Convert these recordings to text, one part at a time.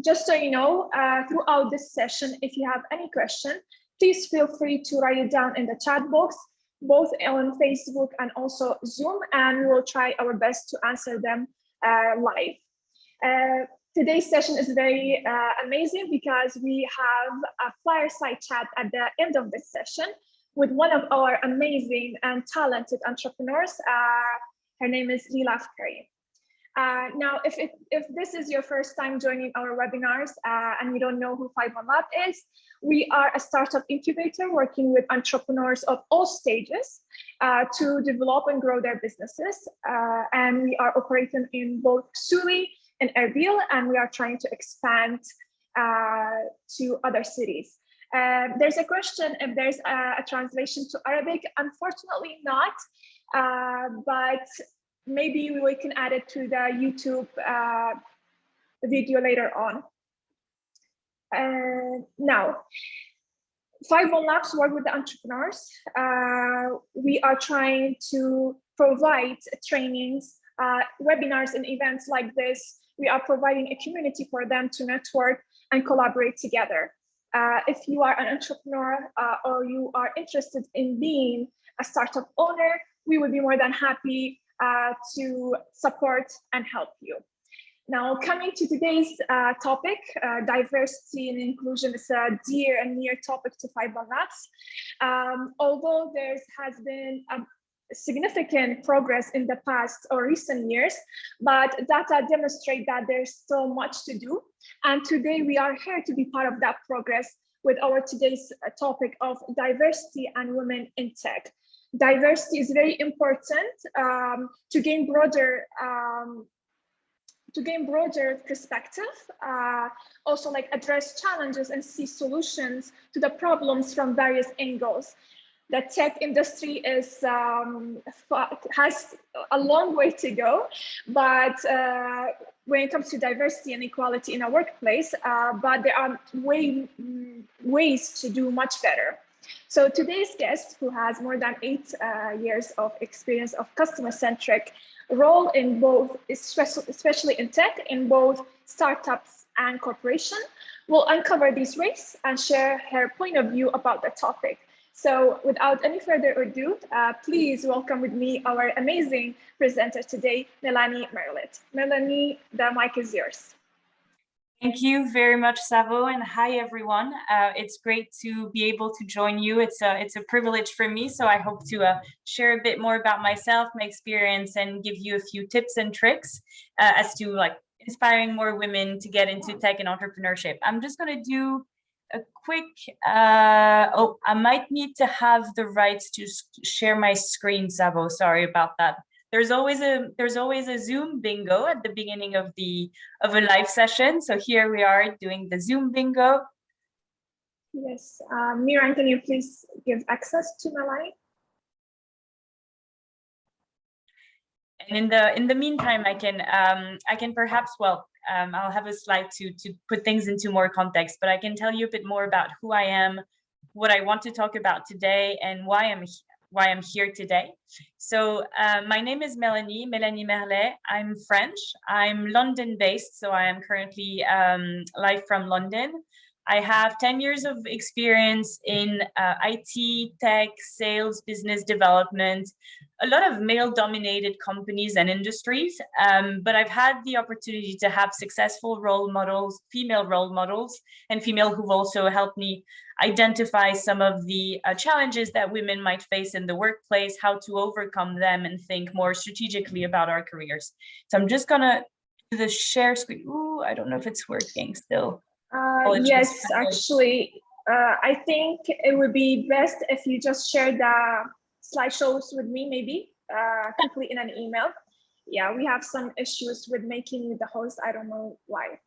Just so you know, throughout this session, if you have any question, please feel free to write it down in the chat box, both on Facebook and also Zoom, and we will try our best to answer them live. Today's session is very amazing because we have a fireside chat at the end of this session with one of our amazing and talented entrepreneurs. Her name is Lila. Now, if this is your first time joining our webinars and you don't know who 51 Lab is, we are a startup incubator working with entrepreneurs of all stages to develop and grow their businesses. And we are operating in both Suli and Erbil, and we are trying to expand to other cities. There's a question if there's a translation to Arabic. Unfortunately not, but maybe we can add it to the YouTube video later on. Now, 51 Labs work with the entrepreneurs. We are trying to provide trainings, webinars and events like this. We are providing a community for them to network and collaborate together. If you are an entrepreneur or you are interested in being a startup owner, we would be more than happy to support and help you. Now, coming to today's topic, diversity and inclusion is a dear and near topic to 51 Labs. Although there has been a significant progress in the past or recent years, but data demonstrate that there's still much to do. And today we are here to be part of that progress with our today's topic of diversity and women in tech. Diversity is very important to gain broader perspective, also like address challenges and see solutions to the problems from various angles. The tech industry has a long way to go, but when it comes to diversity and equality in a workplace, but there are ways to do much better. So today's guest, who has more than 8 years of experience of customer-centric role in both, especially in tech, in both startups and corporation, will uncover these ways and share her point of view about the topic. So without any further ado, please welcome with me our amazing presenter today, Mélanie Merlet. Mélanie, the mic is yours. Thank you very much, Savo, and hi everyone. It's great to be able to join you. It's a privilege for me, so I hope to share a bit more about myself, my experience, and give you a few tips and tricks as to like inspiring more women to get into tech and entrepreneurship. I'm just going to do a quick, I might need to have the rights to share my screen, Savo. Sorry about that. There's always a Zoom bingo at the beginning of a live session. So here we are doing the Zoom bingo. Yes, Miran, can you please give access to Mélanie? And in the meantime, I can perhaps, well, I'll have a slide to put things into more context, but I can tell you a bit more about who I am, what I want to talk about today, and why I'm here today. So my name is Mélanie Merlet. I'm French. I'm London-based, so I am currently live from London. I have 10 years of experience in IT, tech, sales, business development, a lot of male-dominated companies and industries, but I've had the opportunity to have successful role models, female role models, and female who've also helped me identify some of the challenges that women might face in the workplace, how to overcome them, and think more strategically about our careers. So I'm just gonna do the share screen. Ooh, I don't know if it's working still. Yes, actually, I think it would be best if you just share the slideshows with me, maybe quickly in an email. Yeah, we have some issues with making you the host. I don't know why.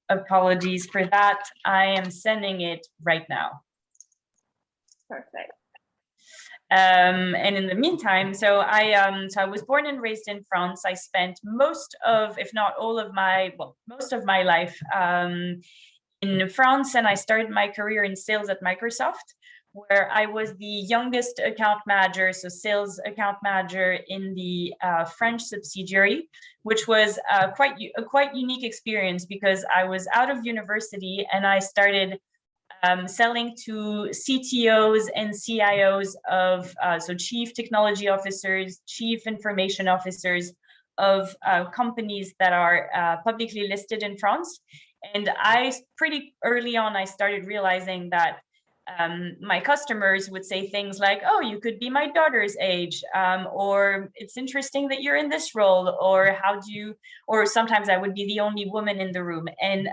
Apologies for that. I am sending it right now. Perfect. And in the meantime, so I was born and raised in France. I spent most of, if not all of my, well, most of my life in France, and I started my career in sales at Microsoft, where I was the youngest account manager, so sales account manager in the French subsidiary, which was a quite unique experience because I was out of university and I started selling to CTOs and CIOs of, so chief technology officers, chief information officers of companies that are publicly listed in France. And pretty early on, I started realizing that my customers would say things like, oh, you could be my daughter's age, or it's interesting that you're in this role, or or sometimes I would be the only woman in the room. And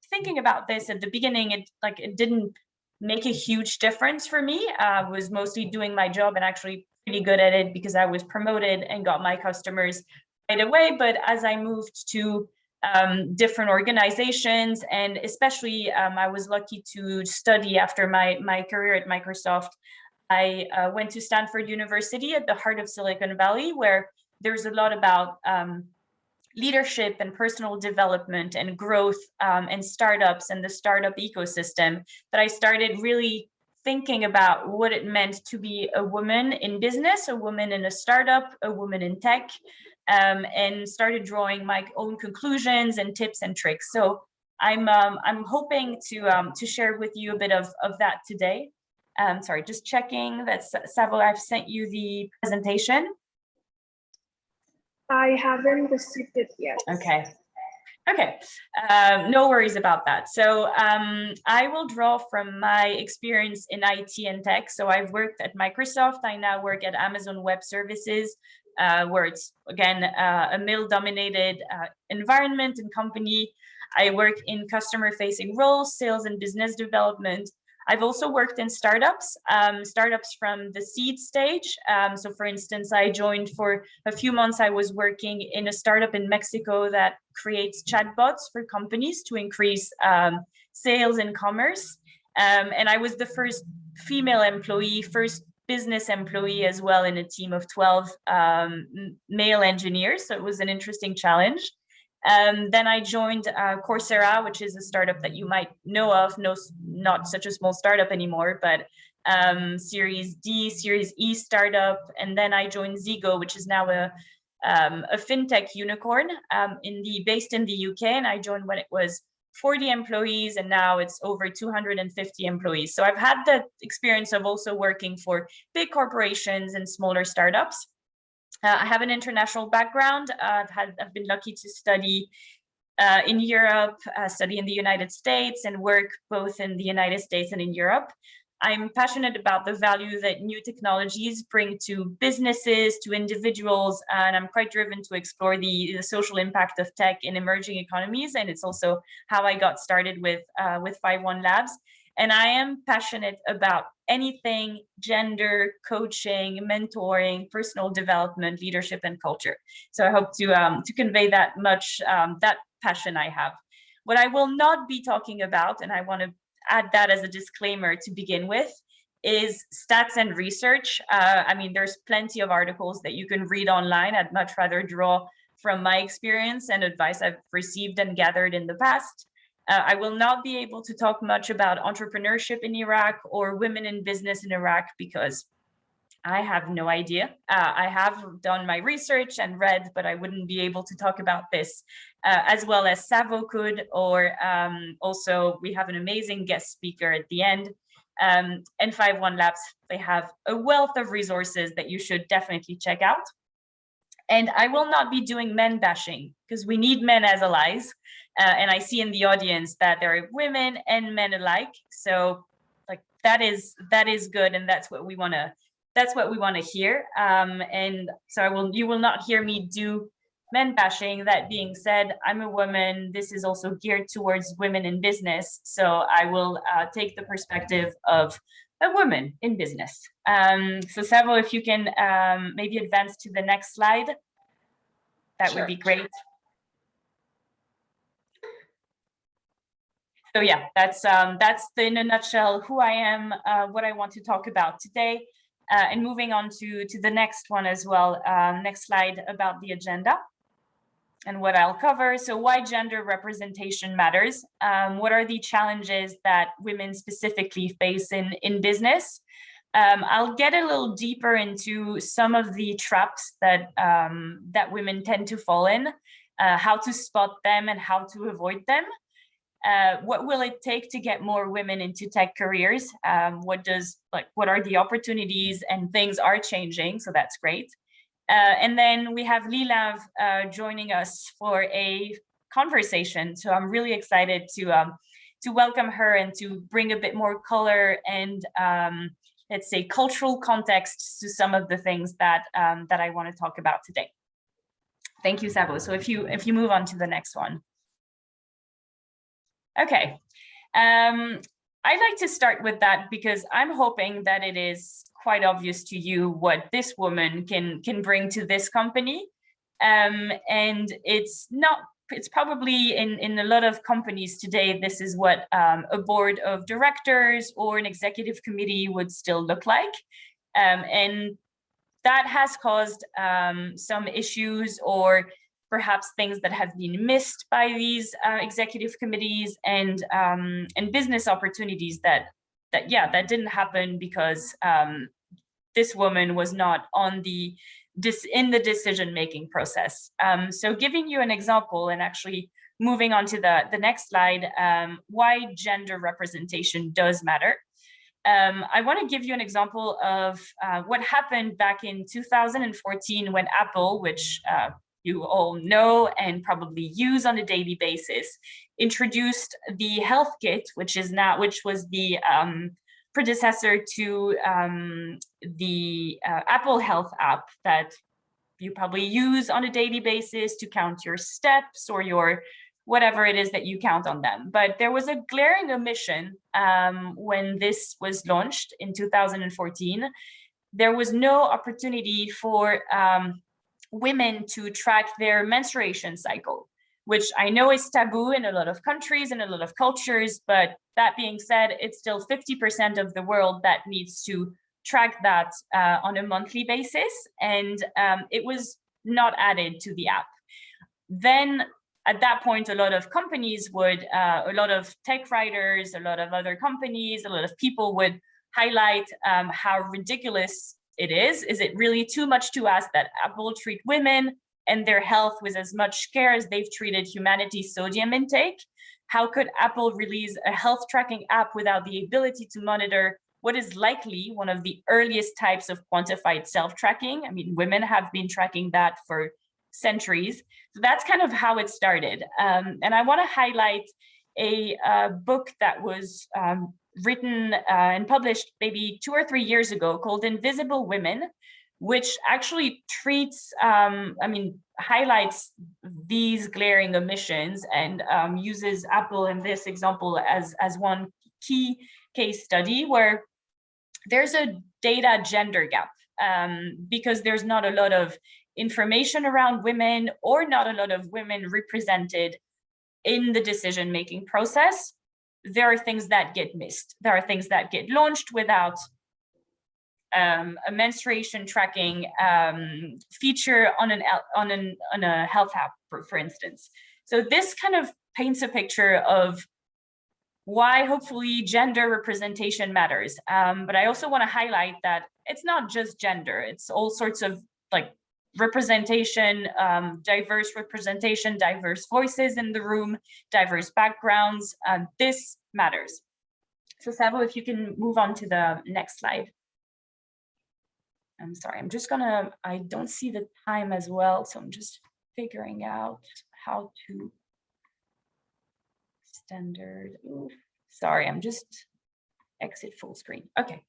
thinking about this at the beginning, it didn't make a huge difference for me. I was mostly doing my job and actually pretty good at it because I was promoted and got my customers right away. But as I moved to different organizations, and especially I was lucky to study after my career at Microsoft. I went to Stanford University at the heart of Silicon Valley, where there's a lot about leadership and personal development and growth and startups and the startup ecosystem, that I started really thinking about what it meant to be a woman in business, a woman in a startup, a woman in tech, and started drawing my own conclusions and tips and tricks. So I'm hoping to share with you a bit of that today. Sorry, just checking that Savo, I've sent you the presentation. I haven't received it yet. Okay. Okay, no worries about that. So I will draw from my experience in IT and tech. So I've worked at Microsoft. I now work at Amazon Web Services, where it's, again, a male-dominated environment and company. I work in customer-facing roles, sales and business development. I've also worked in startups, startups from the seed stage. So for instance, I joined for a few months, I was working in a startup in Mexico that creates chatbots for companies to increase sales and commerce. And I was the first female employee, first business employee as well, in a team of 12 male engineers. So it was an interesting challenge. Then I joined Coursera, which is a startup that you might know of, not such a small startup anymore, but Series D, Series E startup. And then I joined Zigo, which is now a fintech unicorn based in the UK. And I joined when it was 40 employees, and now it's over 250 employees. So I've had the experience of also working for big corporations and smaller startups. I have an international background. I've been lucky to study in Europe, study in the United States, and work both in the United States and in Europe. I'm passionate about the value that new technologies bring to businesses, to individuals, and I'm quite driven to explore the social impact of tech in emerging economies. And it's also how I got started with 51 Labs. And I am passionate about anything gender, coaching, mentoring, personal development, leadership, and culture. So I hope to convey that much, that passion I have. What I will not be talking about, and I want to add that as a disclaimer to begin with, is stats and research. I mean, there's plenty of articles that you can read online. I'd much rather draw from my experience and advice I've received and gathered in the past. I will not be able to talk much about entrepreneurship in Iraq or women in business in Iraq because I have no idea. I have done my research and read, but I wouldn't be able to talk about this as well as Savo could, or also we have an amazing guest speaker at the end. And 51 Labs, they have a wealth of resources that you should definitely check out. And I will not be doing men bashing because we need men as allies. And I see in the audience that there are women and men alike. So like that is good, and that's what we want to hear. And so you will not hear me do men bashing. That being said, I'm a woman. This is also geared towards women in business. So I will take the perspective of a woman in business. So Savo, if you can maybe advance to the next slide, that would be great. So yeah, that's in a nutshell who I am, what I want to talk about today, and moving on to the next one as well. Next slide about the agenda. and what I'll cover. So why gender representation matters. What are the challenges that women specifically face in business? I'll get a little deeper into some of the traps that, that women tend to fall in, how to spot them and how to avoid them. What will it take to get more women into tech careers? What are the opportunities, and things are changing, so that's great. And then we have Lila joining us for a conversation. So I'm really excited to welcome her and to bring a bit more color and let's say cultural context to some of the things that that I want to talk about today. Thank you, Sabo. So if you move on to the next one. Okay. I'd like to start with that because I'm hoping that it is quite obvious to you what this woman can bring to this company. And it's probably in a lot of companies today, this is what a board of directors or an executive committee would still look like. And that has caused some issues, or perhaps things that have been missed by these executive committees, and business opportunities that didn't happen because this woman was not in the decision-making process. So giving you an example, and actually moving on to the next slide, why gender representation does matter. I want to give you an example of what happened back in 2014 when Apple, which you all know and probably use on a daily basis, introduced the Health Kit, which was the predecessor to the Apple Health app that you probably use on a daily basis to count your steps or your whatever it is that you count on them. But there was a glaring omission when this was launched in 2014. There was no opportunity for women to track their menstruation cycle, which I know is taboo in a lot of countries and a lot of cultures, but that being said, it's still 50% of the world that needs to track that on a monthly basis, and it was not added to the app. Then at that point, a lot of companies would, a lot of tech writers, a lot of other companies, a lot of people would highlight how ridiculous it is. Is it really too much to ask that Apple treat women and their health with as much care as they've treated humanity's sodium intake? How could Apple release a health tracking app without the ability to monitor what is likely one of the earliest types of quantified self-tracking? I mean, women have been tracking that for centuries. So that's kind of how it started. And I want to highlight a book that was written and published maybe 2 or 3 years ago called Invisible Women, which actually treats, highlights these glaring omissions and uses Apple in this example as one key case study where there's a data gender gap because there's not a lot of information around women or not a lot of women represented in the decision-making process. There are things that get missed. There are things that get launched without a menstruation tracking feature on a health app, for instance. So this kind of paints a picture of why hopefully gender representation matters. But I also want to highlight that it's not just gender, it's all sorts of like representation, diverse representation, diverse voices in the room, diverse backgrounds. This matters. So Savo, if you can move on to the next slide. I'm sorry, I don't see the time as well, so I'm just figuring out how to standard. Ooh, sorry, I'm just exit full screen. Okay.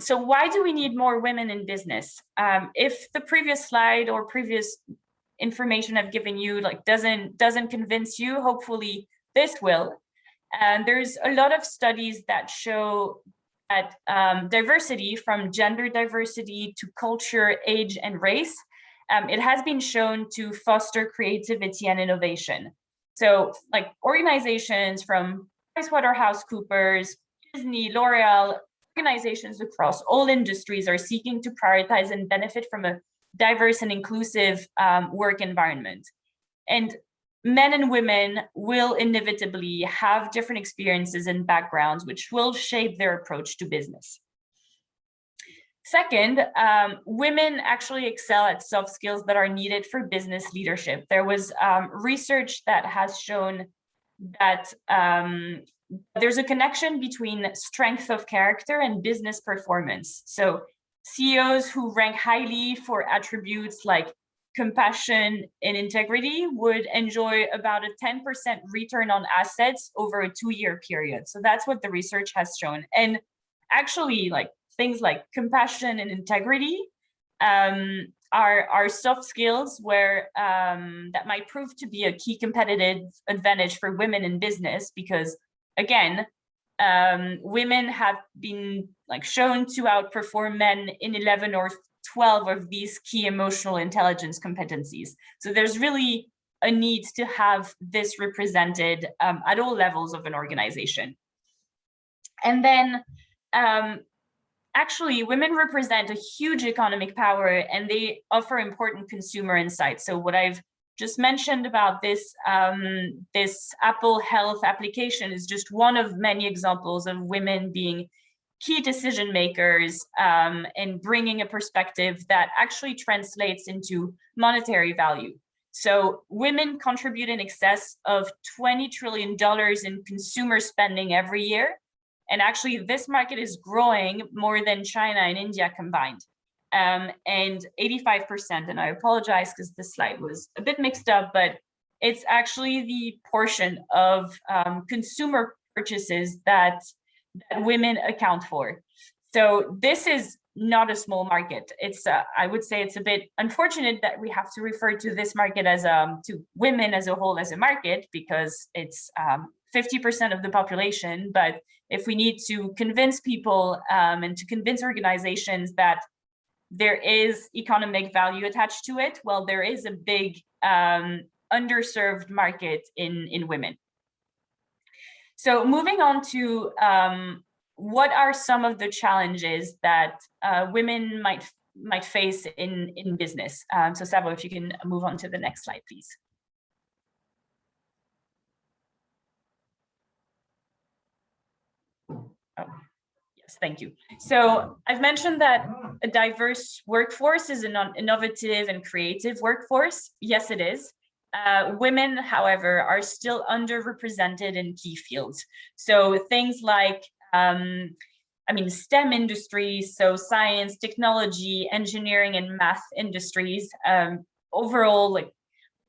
So why do we need more women in business? If the previous slide or previous information I've given you doesn't convince you, hopefully this will. And there's a lot of studies that show that diversity, from gender diversity to culture, age, and race, it has been shown to foster creativity and innovation. So like organizations from PricewaterhouseCoopers, Disney, L'Oreal, organizations across all industries are seeking to prioritize and benefit from a diverse and inclusive work environment. And men and women will inevitably have different experiences and backgrounds, which will shape their approach to business. Second, women actually excel at soft skills that are needed for business leadership. There was research that has shown that there's a connection between strength of character and business performance. So CEOs who rank highly for attributes like compassion and integrity would enjoy about a 10% return on assets over a 2-year period. So that's what the research has shown. And actually, like things like compassion and integrity are soft skills where that might prove to be a key competitive advantage for women in business, because again, women have been like shown to outperform men in 11 or 12 of these key emotional intelligence competencies. So there's really a need to have this represented at all levels of an organization. And then actually, women represent a huge economic power, and they offer important consumer insights. So what I've just mentioned about this, this Apple Health application is just one of many examples of women being key decision makers and bringing a perspective that actually translates into monetary value. So women contribute in excess of $20 trillion in consumer spending every year. And actually, this market is growing more than China and India combined. And 85%, and I apologize because this slide was a bit mixed up, but it's actually the portion of consumer purchases that women account for. So this is not a small market. It's I would say it's a bit unfortunate that we have to refer to this market as to women as a whole as a market, because it's 50% of the population. But if we need to convince people and to convince organizations that there is economic value attached to it, well, there is a big underserved market in women. So moving on to what are some of the challenges that women might face in business? So Savo, if you can move on to the next slide, please. Oh, yes, thank you. So I've mentioned that a diverse workforce is an innovative and creative workforce. Yes, it is. Women, however, are still underrepresented in key fields. So things like, STEM industries, so science, technology, engineering, and math industries. Overall, like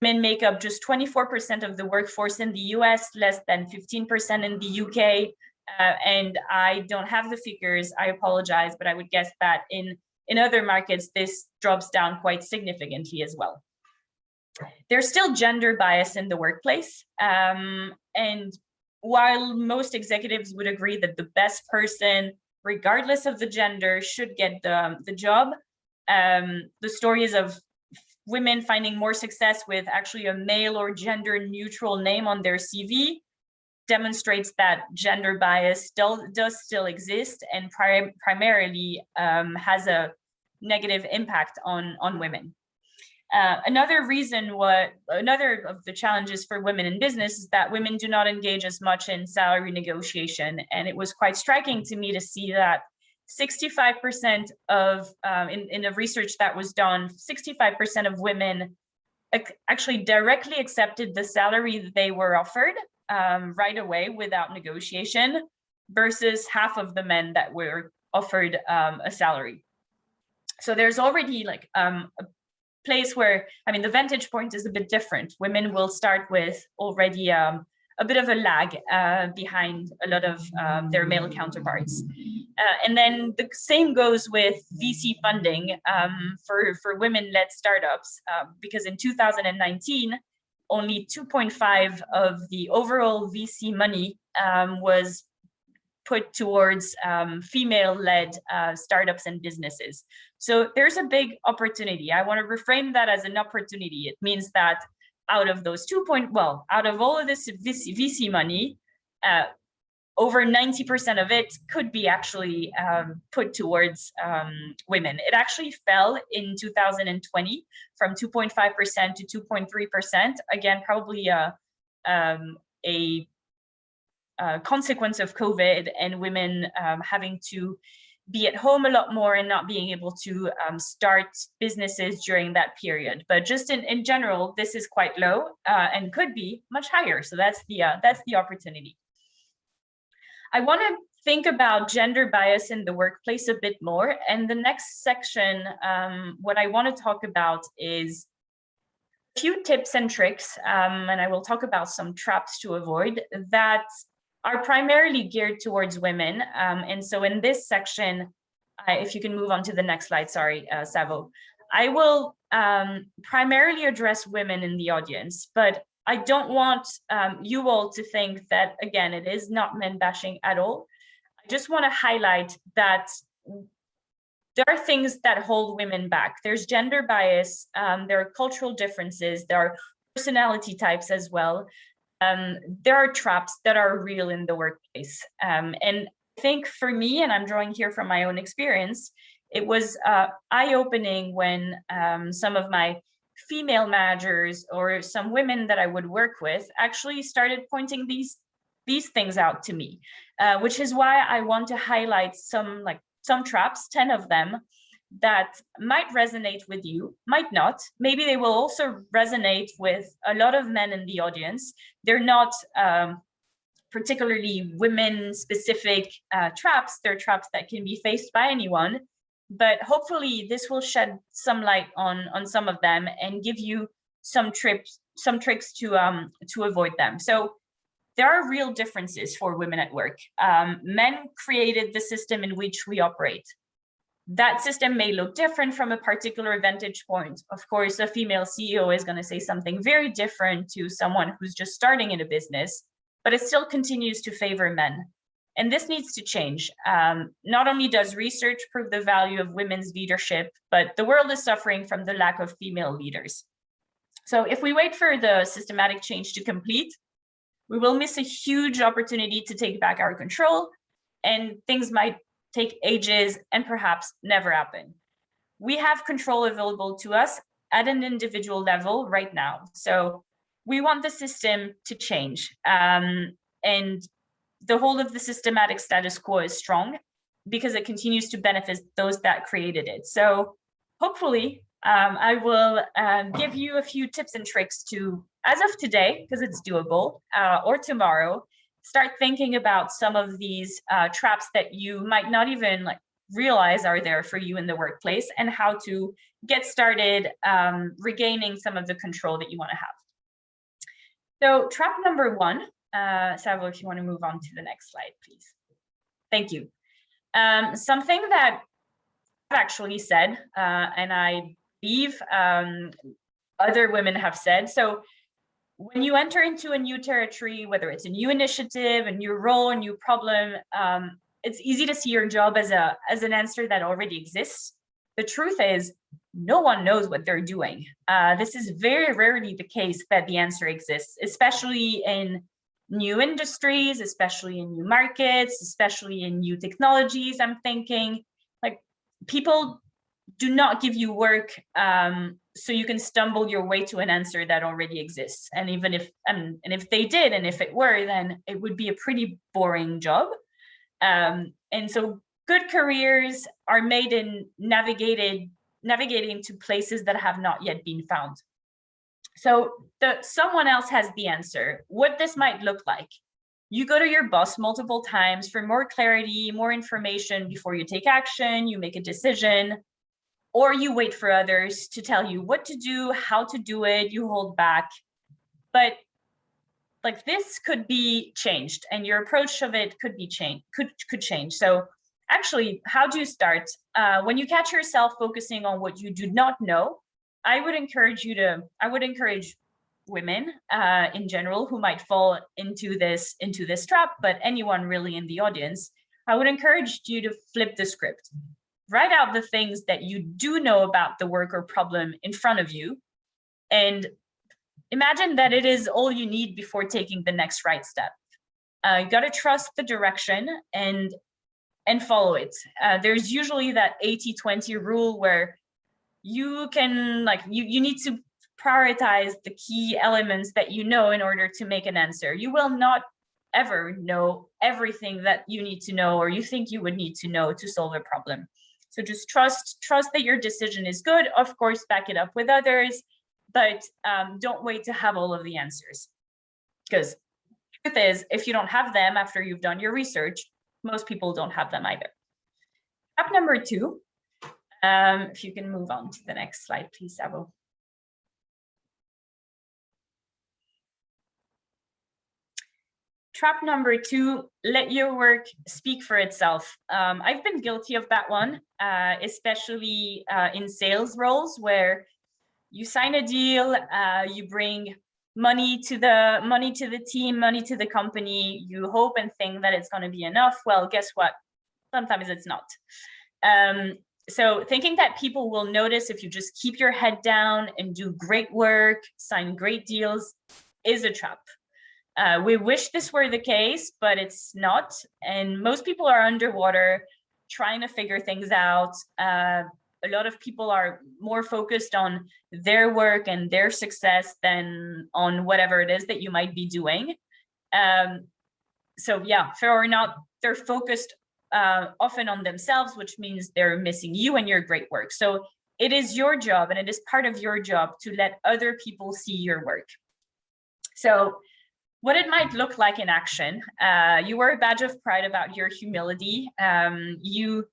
women make up just 24% of the workforce in the US, less than 15% in the UK. And I don't have the figures, I apologize, but I would guess that in other markets, this drops down quite significantly as well. There's still gender bias in the workplace. And while most executives would agree that the best person, regardless of the gender, should get the job, the stories of women finding more success with actually a male or gender neutral name on their CV demonstrates that gender bias does still exist and primarily has a negative impact on women. Another of the challenges for women in business is that women do not engage as much in salary negotiation. And it was quite striking to me to see that 65% of, in the research that was done, 65% of women actually directly accepted the salary that they were offered right away without negotiation, versus half of the men that were offered a salary. So there's already like a place where, the vantage point is a bit different. Women will start with already a bit of a lag behind a lot of their male counterparts. And then the same goes with VC funding for women-led startups, because in 2019, only 2.5% of the overall VC money was put towards female-led startups and businesses. So there's a big opportunity. I want to reframe that as an opportunity. It means that out of those out of all of this VC money, over 90% of it could be actually put towards women. It actually fell in 2020 from 2.5% to 2.3%. Again, probably a consequence of COVID and women having to be at home a lot more and not being able to start businesses during that period. But just in general, this is quite low and could be much higher. So that's the opportunity. I want to think about gender bias in the workplace a bit more. And the next section, what I want to talk about is a few tips and tricks, and I will talk about some traps to avoid that are primarily geared towards women. And so in this section, if you can move on to the next slide, sorry, Savo, I will primarily address women in the audience, but I don't want you all to think that, again, it is not men bashing at all. I just want to highlight that there are things that hold women back. There's gender bias, there are cultural differences, there are personality types as well. There are traps that are real in the workplace. And I think for me, and I'm drawing here from my own experience, it was eye-opening when some of my female managers or some women that I would work with actually started pointing these things out to me, which is why I want to highlight some traps, 10 of them, that might resonate with you, might not. Maybe they will also resonate with a lot of men in the audience. They're not particularly women-specific traps. They're traps that can be faced by anyone. But hopefully this will shed some light on some of them and give you some tricks to avoid them. So there are real differences for women at work. Men created the system in which we operate. That system may look different from a particular vantage point. Of course, a female CEO is going to say something very different to someone who's just starting in a business, but it still continues to favor men. And this needs to change. Not only does research prove the value of women's leadership, but the world is suffering from the lack of female leaders. So if we wait for the systematic change to complete, we will miss a huge opportunity to take back our control, and things might take ages and perhaps never happen. We have control available to us at an individual level right now. So we want the system to change. And the whole of the systematic status quo is strong because it continues to benefit those that created it. So hopefully I will give you a few tips and tricks to, as of today, because it's doable, or tomorrow, start thinking about some of these traps that you might not even realize are there for you in the workplace, and how to get started regaining some of the control that you want to have. So trap number one, Savo, if you want to move on to the next slide, please. Thank you. Something that I've actually said, and I believe other women have said. So when you enter into a new territory, whether it's a new initiative, a new role, a new problem, it's easy to see your job as an answer that already exists. The truth is, no one knows what they're doing. This is very rarely the case that the answer exists, especially in new industries, especially in new markets, especially in new technologies. I'm thinking, people do not give you work so you can stumble your way to an answer that already exists. And even if if they did, and if it were, then it would be a pretty boring job. And so good careers are made in navigating to places that have not yet been found. So someone else has the answer. What this might look like: you go to your boss multiple times for more clarity, more information before you take action, you make a decision, or you wait for others to tell you what to do, how to do it, you hold back. But this could be changed, and your approach of it could be changed, could change. So actually, how do you start? When you catch yourself focusing on what you do not know, I would encourage women in general who might fall into this trap, but anyone really in the audience, I would encourage you to flip the script. Write out the things that you do know about the work or problem in front of you, and imagine that it is all you need before taking the next right step. You got to trust the direction and follow it. There's usually that 80-20 rule where you can, like, you need to prioritize the key elements that you know in order to make an answer. You will not ever know everything that you need to know or you think you would need to know to solve a problem. So just trust that your decision is good. Of course, back it up with others, but don't wait to have all of the answers. Because the truth is, if you don't have them after you've done your research, most people don't have them either. Step number 2, if you can move on to the next slide, please, Savo. Trap number 2, let your work speak for itself. I've been guilty of that one, especially in sales roles where you sign a deal, you bring money to the team, money to the company, you hope and think that it's going to be enough. Well, guess what? Sometimes it's not. So thinking that people will notice if you just keep your head down and do great work, sign great deals, is a trap. We wish this were the case, but it's not. And most people are underwater trying to figure things out. A lot of people are more focused on their work and their success than on whatever it is that you might be doing. So yeah, fair or not, they're focused often on themselves, which means they're missing you and your great work. So it is your job and it is part of your job to let other people see your work. So what it might look like in action, you wear a badge of pride about your humility. You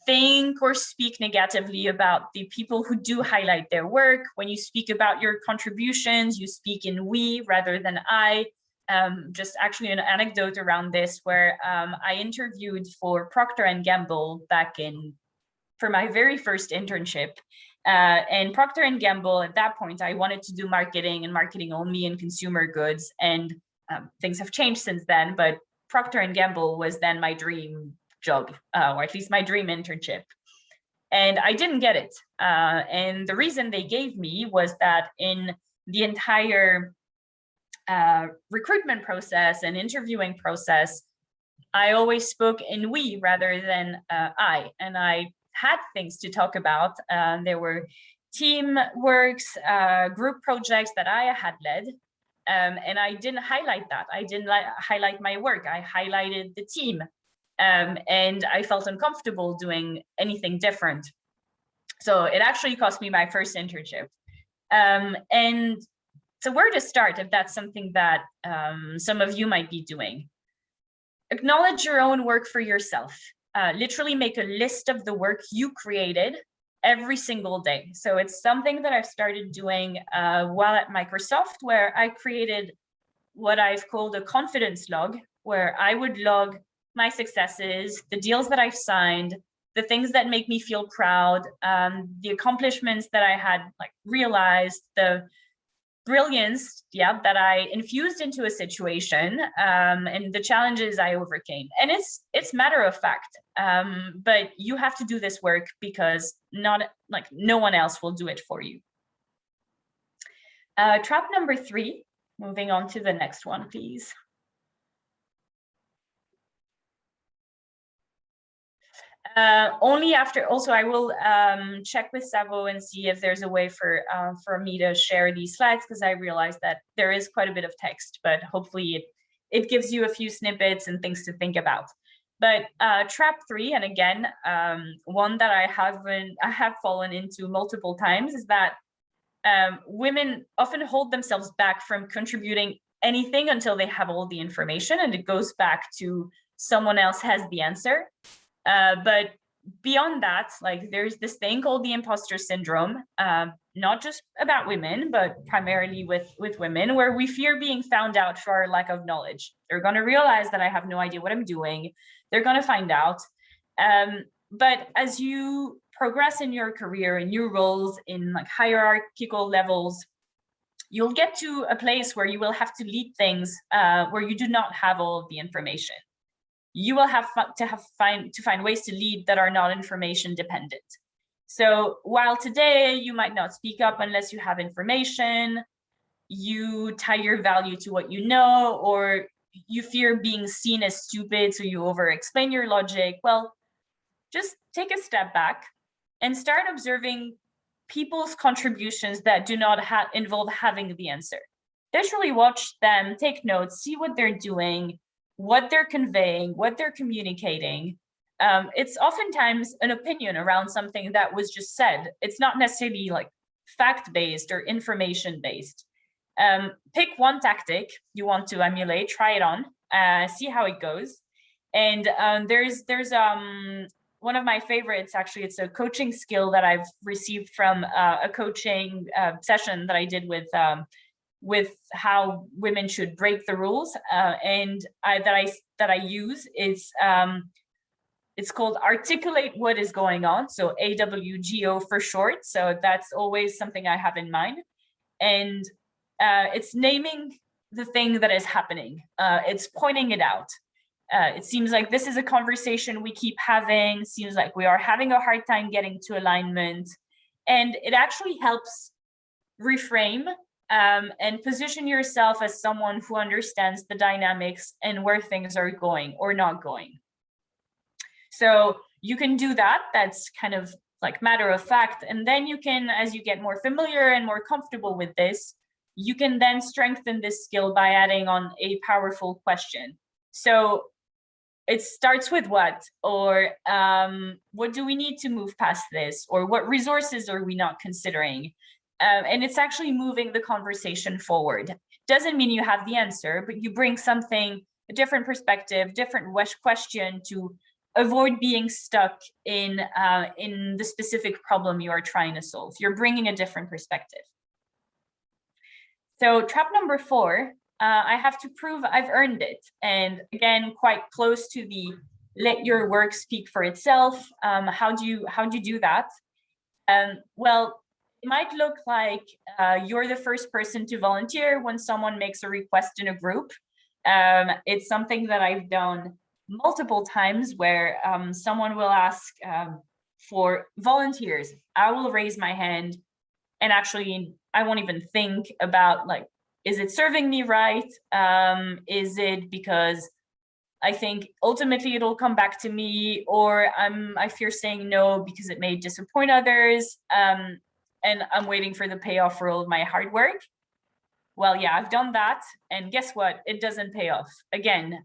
think or speak negatively about the people who do highlight their work. When you speak about your contributions, you speak in we rather than I. Just actually an anecdote around this where I interviewed for Procter & Gamble for my very first internship. And Procter & Gamble, at that point, I wanted to do marketing and marketing only in consumer goods. And things have changed since then, but Procter & Gamble was then my dream job, or at least my dream internship. And I didn't get it. And the reason they gave me was that in the entire recruitment process and interviewing process, I always spoke in we rather than I. And I had things to talk about. There were team works, group projects that I had led. And I didn't highlight that. I didn't highlight my work. I highlighted the team. And I felt uncomfortable doing anything different. So it actually cost me my first internship. And so where to start if that's something that some of you might be doing? Acknowledge your own work for yourself. Literally make a list of the work you created every single day. So it's something that I've started doing while at Microsoft, where I created what I've called a confidence log, where I would log my successes, the deals that I've signed, the things that make me feel proud, the accomplishments that I had realized, the brilliance, that I infused into a situation, and the challenges I overcame. And it's matter of fact, but you have to do this work because no one else will do it for you. Trap number 3, moving on to the next one, please. Only after, also I will check with Savo and see if there's a way for me to share these slides, because I realized that there is quite a bit of text, but hopefully it gives you a few snippets and things to think about. But trap 3, and again, one that I have fallen into multiple times, is that women often hold themselves back from contributing anything until they have all the information, and it goes back to someone else has the answer. But beyond that, there's this thing called the imposter syndrome, not just about women, but primarily with women, where we fear being found out for our lack of knowledge. They're going to realize that I have no idea what I'm doing. They're going to find out. But as you progress in your career, in your roles, in hierarchical levels, you'll get to a place where you will have to lead things where you do not have all of the information. You will have to find ways to lead that are not information dependent. So while today you might not speak up unless you have information, you tie your value to what you know, or you fear being seen as stupid, so you over explain your logic. Well, just take a step back and start observing people's contributions that do not involve having the answer. Literally watch them, take notes, see what they're doing, what they're conveying, what they're communicating. It's oftentimes an opinion around something that was just said. It's not necessarily like fact-based or information-based. Pick one tactic you want to emulate, try it on, see how it goes. And there's one of my favorites, actually. It's a coaching skill that I've received from a coaching session that I did with how women should break the rules, and that I use is it's called articulate what is going on. So AWGO for short. So that's always something I have in mind. And it's naming the thing that is happening. It's pointing it out. It seems like this is a conversation we keep having. Seems like we are having a hard time getting to alignment. And it actually helps reframe and position yourself as someone who understands the dynamics and where things are going or not going. So you can do that. That's kind of like matter of fact. And then you can, as you get more familiar and more comfortable with this, you can then strengthen this skill by adding on a powerful question. So it starts with what, or what do we need to move past this, or what resources are we not considering? And it's actually moving the conversation forward. Doesn't mean you have the answer, but you bring something, a different perspective, different question to avoid being stuck in the specific problem you are trying to solve. You're bringing a different perspective. So trap number 4, I have to prove I've earned it. And again, quite close to the let your work speak for itself. How do you do that? Well, it might look like you're the first person to volunteer when someone makes a request in a group. It's something that I've done multiple times where someone will ask for volunteers. I will raise my hand, and actually I won't even think about, like, is it serving me right? Is it because I think ultimately it'll come back to me, or I fear saying no because it may disappoint others, and I'm waiting for the payoff for all of my hard work? Well, yeah, I've done that, and guess what? It doesn't pay off. Again,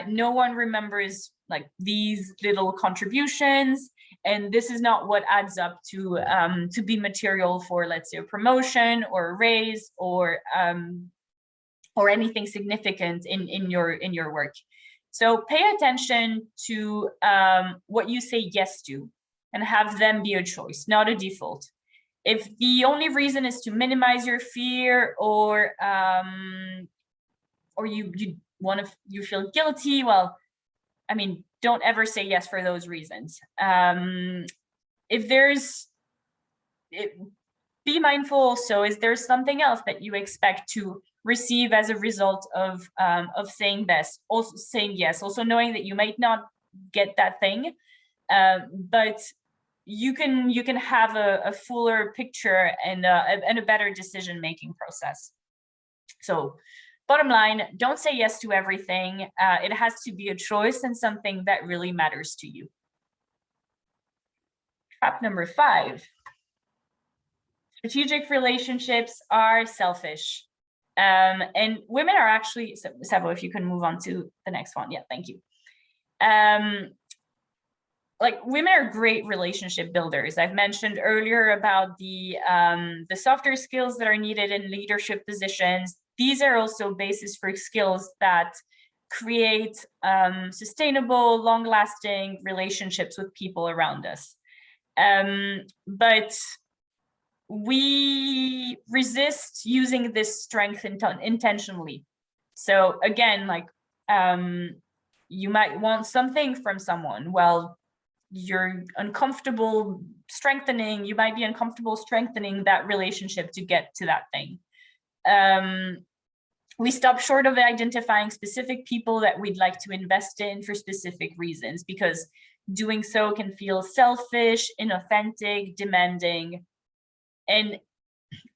no one remembers like these little contributions, and this is not what adds up to be material for, let's say, a promotion or a raise or anything significant in your work. So pay attention to what you say yes to, and have them be a choice, not a default. If the only reason is to minimize your fear, or you feel guilty, well, I mean, don't ever say yes for those reasons. Be mindful. So is there something else that you expect to receive as a result of saying this? Also saying yes, also knowing that you might not get that thing, but you can have a fuller picture and a better decision-making process. So bottom line, don't say yes to everything. It has to be a choice and something that really matters to you. Trap number 5. Strategic relationships are selfish. And women are actually, Savo, if you can move on to the next one. Yeah, thank you. Like, women are great relationship builders. I've mentioned earlier about the softer skills that are needed in leadership positions. These are also basis for skills that create sustainable, long-lasting relationships with people around us. But we resist using this strength intentionally. So again, like, you might want something from someone. Well, you're uncomfortable strengthening, you might be uncomfortable strengthening that relationship to get to that thing. We stop short of identifying specific people that we'd like to invest in for specific reasons, because doing so can feel selfish, inauthentic, demanding. And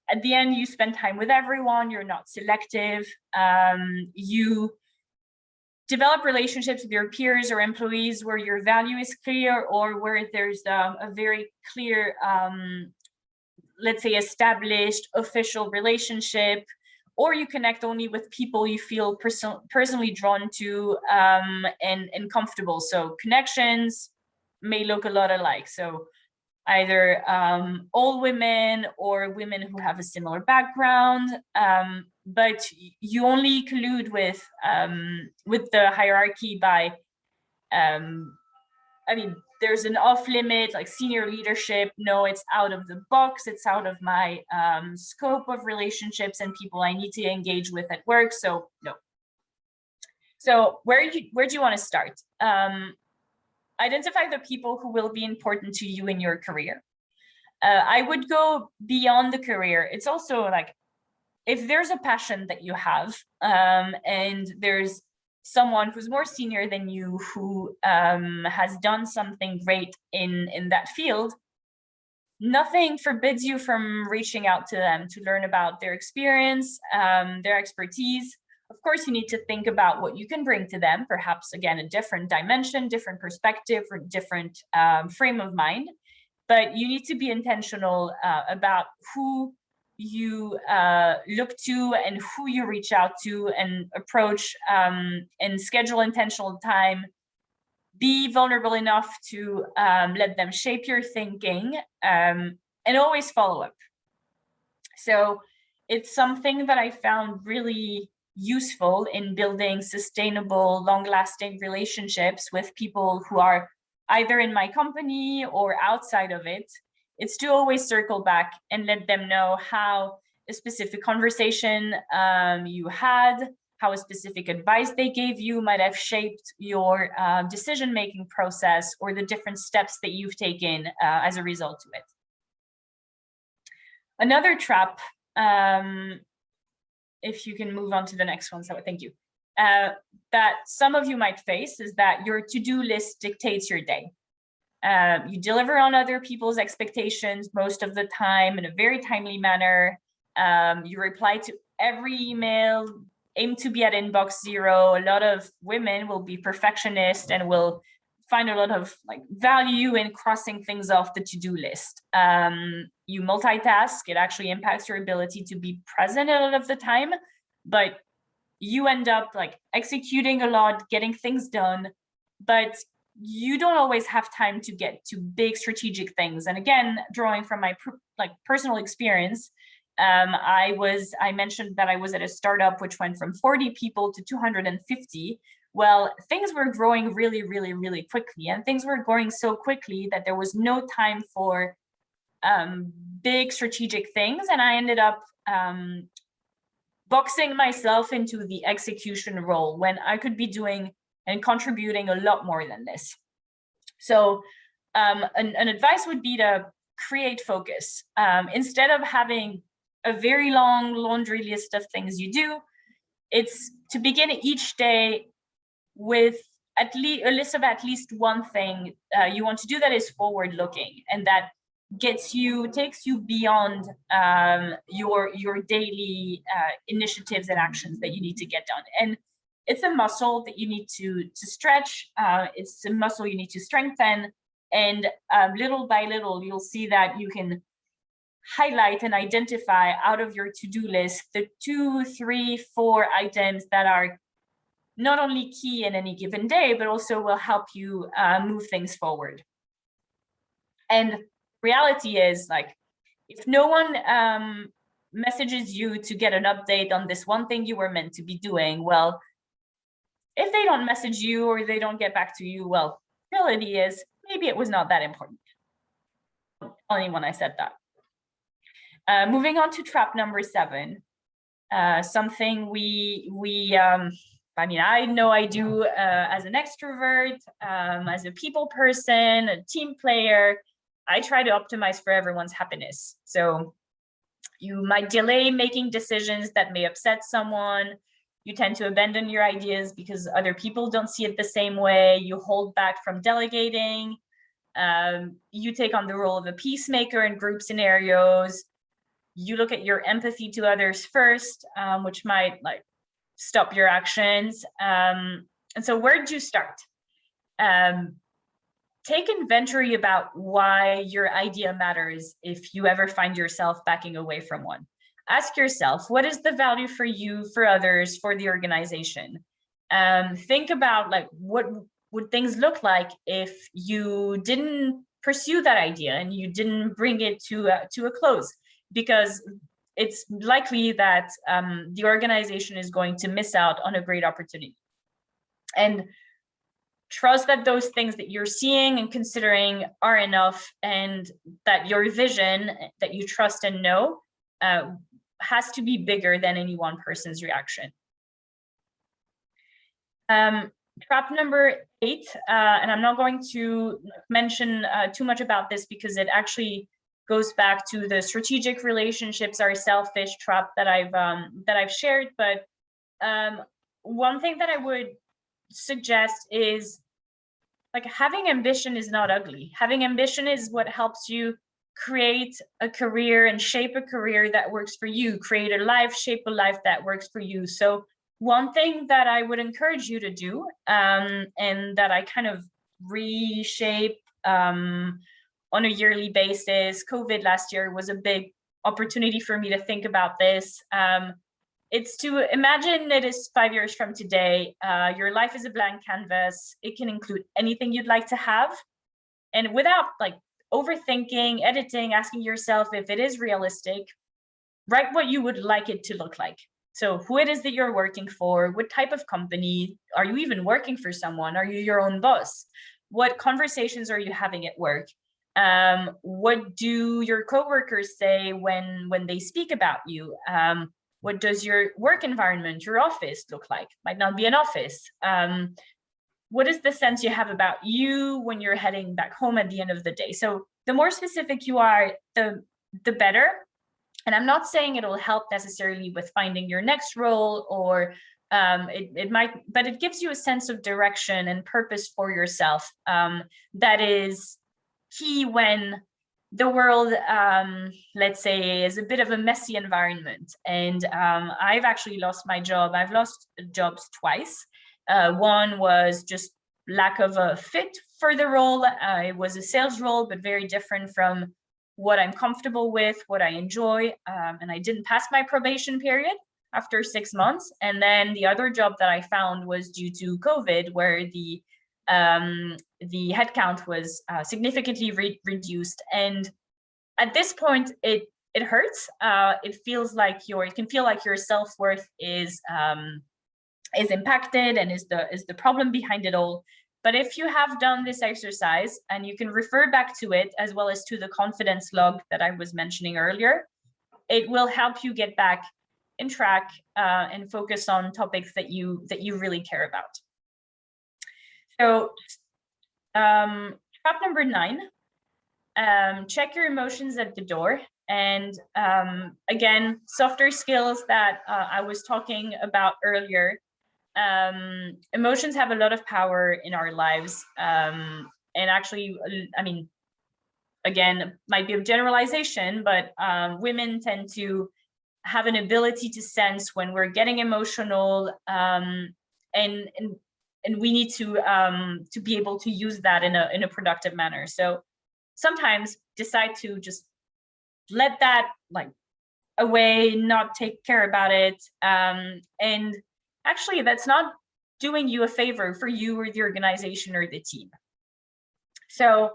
at the end, you spend time with everyone, you're not selective. You develop relationships with your peers or employees where your value is clear, or where there's a very clear, let's say, established official relationship, or you connect only with people you feel personally drawn to and comfortable. So connections may look a lot alike. So either all women or women who have a similar background, but you only collude with the hierarchy by, I mean, there's an off limit, like senior leadership. No, it's out of the box. It's out of my scope of relationships and people I need to engage with at work. So no. So where do you want to start? Identify the people who will be important to you in your career. I would go beyond the career. It's also like, if there's a passion that you have, and there's someone who's more senior than you who has done something great in that field, nothing forbids you from reaching out to them to learn about their experience, their expertise. Of course, you need to think about what you can bring to them, perhaps, again, a different dimension, different perspective, or different frame of mind. But you need to be intentional about who you look to and who you reach out to and approach, and schedule intentional time. Be vulnerable enough to let them shape your thinking, and always follow up. So it's something that I found really useful in building sustainable, long-lasting relationships with people who are either in my company or outside of it. It's to always circle back and let them know how a specific conversation you had, how a specific advice they gave you might have shaped your decision-making process, or the different steps that you've taken as a result of it. Another trap, if you can move on to the next one, so thank you, that some of you might face is that your to-do list dictates your day. You deliver on other people's expectations most of the time in a very timely manner. You reply to every email, aim to be at inbox 0. A lot of women will be perfectionist and will find a lot of value in crossing things off the to-do list. You multitask. It actually impacts your ability to be present a lot of the time, but you end up executing a lot, getting things done, but you don't always have time to get to big strategic things. And again, drawing from my personal experience, I mentioned that I was at a startup which went from 40 people to 250. Well, things were growing really, really, really quickly, and things were growing so quickly that there was no time for big strategic things, and I ended up boxing myself into the execution role when I could be doing and contributing a lot more than this. So an advice would be to create focus. Instead of having a very long laundry list of things you do, it's to begin each day with at least a list of at least one thing you want to do that is forward looking and that takes you beyond your daily initiatives and actions that you need to get done. And it's a muscle that you need to stretch. It's a muscle you need to strengthen. And little by little, you'll see that you can highlight and identify out of your to-do list the 2, 3, 4 items that are not only key in any given day, but also will help you move things forward. And reality is, if no one messages you to get an update on this one thing you were meant to be doing, well, if they don't message you or they don't get back to you, well, reality is maybe it was not that important. Only when I said that. Moving on to trap number 7, something I know I do as an extrovert, as a people person, a team player. I try to optimize for everyone's happiness. So you might delay making decisions that may upset someone. You tend to abandon your ideas because other people don't see it the same way. You hold back from delegating. You take on the role of a peacemaker in group scenarios. You look at your empathy to others first, which might stop your actions. so where did you start? Take inventory about why your idea matters if you ever find yourself backing away from one. Ask yourself, what is the value for you, for others, for the organization? Think about like, what would things look like if you didn't pursue that idea and you didn't bring it to a close? Because it's likely that the organization is going to miss out on a great opportunity. And trust that those things that you're seeing and considering are enough, and that your vision that you trust and know has to be bigger than any one person's reaction. Trap number 8, and I'm not going to mention too much about this because it actually goes back to the strategic relationships are selfish trap that I've shared. But one thing that I would suggest is, like, having ambition is not ugly. Having ambition is what helps you create a career and shape a career that works for you, create a life, shape a life that works for you. So one thing that I would encourage you to do, and that I kind of reshape on a yearly basis, COVID last year was a big opportunity for me to think about this. It's to imagine it is 5 years from today. Your life is a blank canvas. It can include anything you'd like to have. And without like overthinking, editing, asking yourself if it is realistic, write what you would like it to look like. So who it is that you're working for, what type of company, are you even working for someone? Are you your own boss? What conversations are you having at work? What do your coworkers say when they speak about you? What does your work environment, your office look like? Might not be an office. What is the sense you have about you when you're heading back home at the end of the day? So the more specific you are, the better. And I'm not saying it'll help necessarily with finding your next role, or it might, but it gives you a sense of direction and purpose for yourself. That is key when the world, let's say, is a bit of a messy environment. And I've actually lost my job. I've lost jobs twice. One was just lack of a fit for the role. It was a sales role, but very different from what I'm comfortable with, what I enjoy. And I didn't pass my probation period after 6 months. And then the other job that I found was due to COVID, where the headcount was significantly reduced. And at this point, it hurts. It can feel like your self-worth is impacted and is the problem behind it all. But if you have done this exercise, and you can refer back to it as well as to the confidence log that I was mentioning earlier, it will help you get back in track and focus on topics that you really care about. So trap number 9, check your emotions at the door. And again, softer skills that I was talking about earlier. Emotions have a lot of power in our lives. And actually, I mean, again, might be a generalization, but women tend to have an ability to sense when we're getting emotional, and we need to be able to use that in a productive manner. So sometimes decide to just let that like away, not take care about it, and actually, that's not doing you a favor for you or the organization or the team. So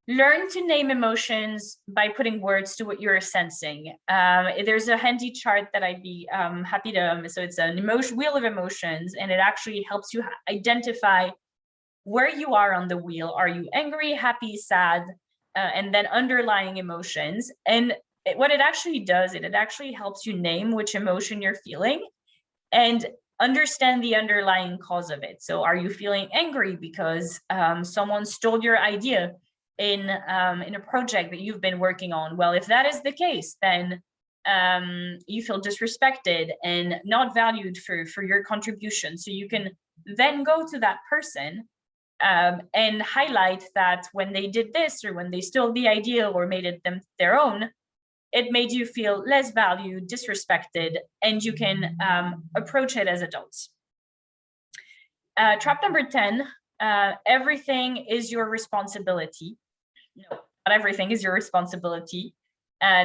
learn to name emotions by putting words to what you're sensing. There's a handy chart that I'd be happy to, so it's an wheel of emotions, and it actually helps you identify where you are on the wheel. Are you angry, happy, sad, and then underlying emotions. And what it actually does, it actually helps you name which emotion you're feeling and understand the underlying cause of it. So are you feeling angry because someone stole your idea in a project that you've been working on? Well, if that is the case, then you feel disrespected and not valued for your contribution. So you can then go to that person and highlight that when they did this, or when they stole the idea or made it their own, it made you feel less valued, disrespected, and you can approach it as adults. Trap number 10, everything is your responsibility. No, not everything is your responsibility.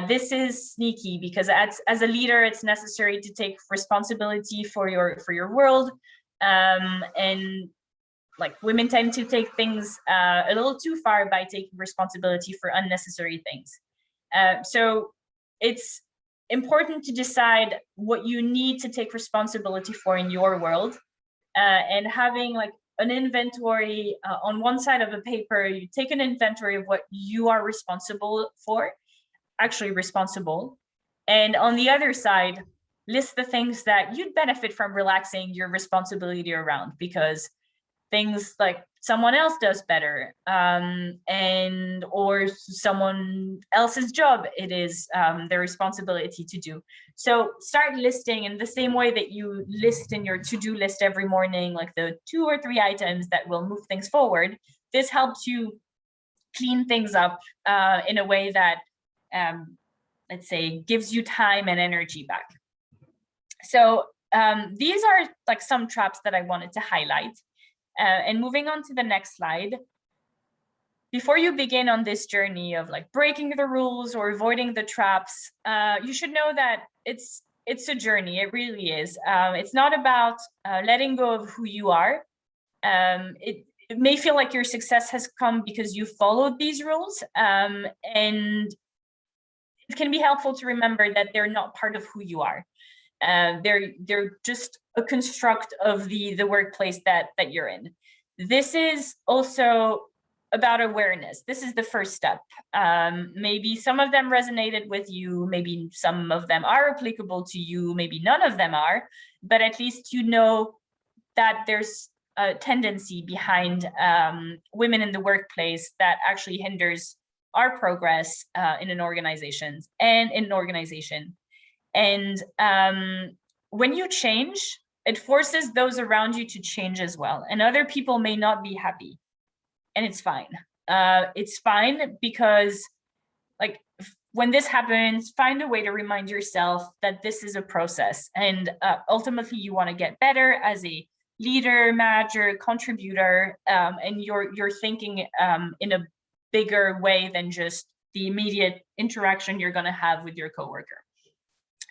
This is sneaky because as a leader, it's necessary to take responsibility for your world. And like women tend to take things a little too far by taking responsibility for unnecessary things. So it's important to decide what you need to take responsibility for in your world, and having like an inventory on one side of a paper. You take an inventory of what you are responsible for, actually responsible, and on the other side, list the things that you'd benefit from relaxing your responsibility around, because things like someone else does better, and or someone else's job, it is their responsibility to do. So start listing in the same way that you list in your to-do list every morning, like the 2 or 3 items that will move things forward. This helps you clean things up in a way that, let's say, gives you time and energy back. So these are like some traps that I wanted to highlight. And moving on to the next slide, before you begin on this journey of like breaking the rules or avoiding the traps, you should know that it's a journey. It really is. It's not about letting go of who you are. It may feel like your success has come because you followed these rules, and it can be helpful to remember that they're not part of who you are. They're just a construct of the workplace that you're in. This is also about awareness. This is the first step. Maybe some of them resonated with you, maybe some of them are applicable to you, maybe none of them are, but at least you know that there's a tendency behind women in the workplace that actually hinders our progress in an organization. And when you change, it forces those around you to change as well. And other people may not be happy. And it's fine. It's fine because, like, when this happens, find a way to remind yourself that this is a process. And ultimately, you want to get better as a leader, manager, contributor, and you're thinking in a bigger way than just the immediate interaction you're going to have with your coworker.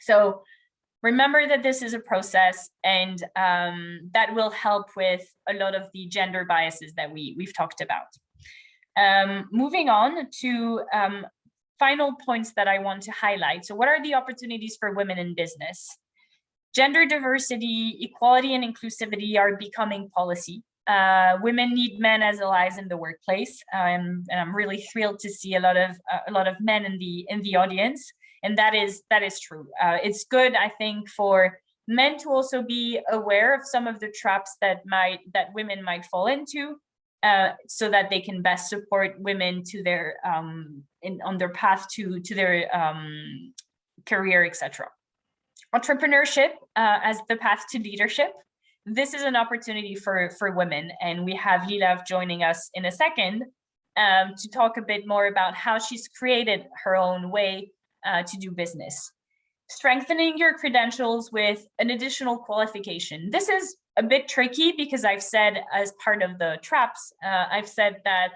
So remember that this is a process, and that will help with a lot of the gender biases that we've talked about. Moving on to final points that I want to highlight. So what are the opportunities for women in business? Gender diversity, equality, and inclusivity are becoming policy. Women need men as allies in the workplace, and I'm really thrilled to see a lot of men in the audience. And that is true. It's good, I think, for men to also be aware of some of the traps that women might fall into, so that they can best support women to their on their path to their career, etc. Entrepreneurship as the path to leadership. This is an opportunity for women, and we have Lila joining us in a second to talk a bit more about how she's created her own way to do business. Strengthening your credentials with an additional qualification. This is a bit tricky because I've said, as part of the traps, I've said that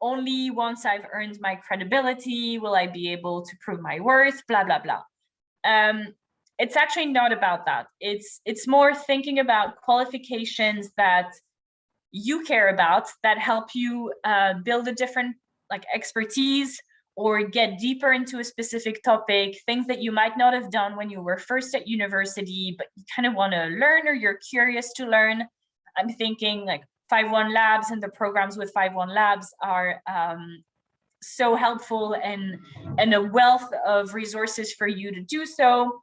only once I've earned my credibility will I be able to prove my worth, blah, blah, blah. It's actually not about that. It's more thinking about qualifications that you care about, that help you build a different expertise, or get deeper into a specific topic, things that you might not have done when you were first at university, but you kind of want to learn, or you're curious to learn. I'm thinking like 5-1 Labs, and the programs with 5-1 Labs are so helpful, and a wealth of resources for you to do so.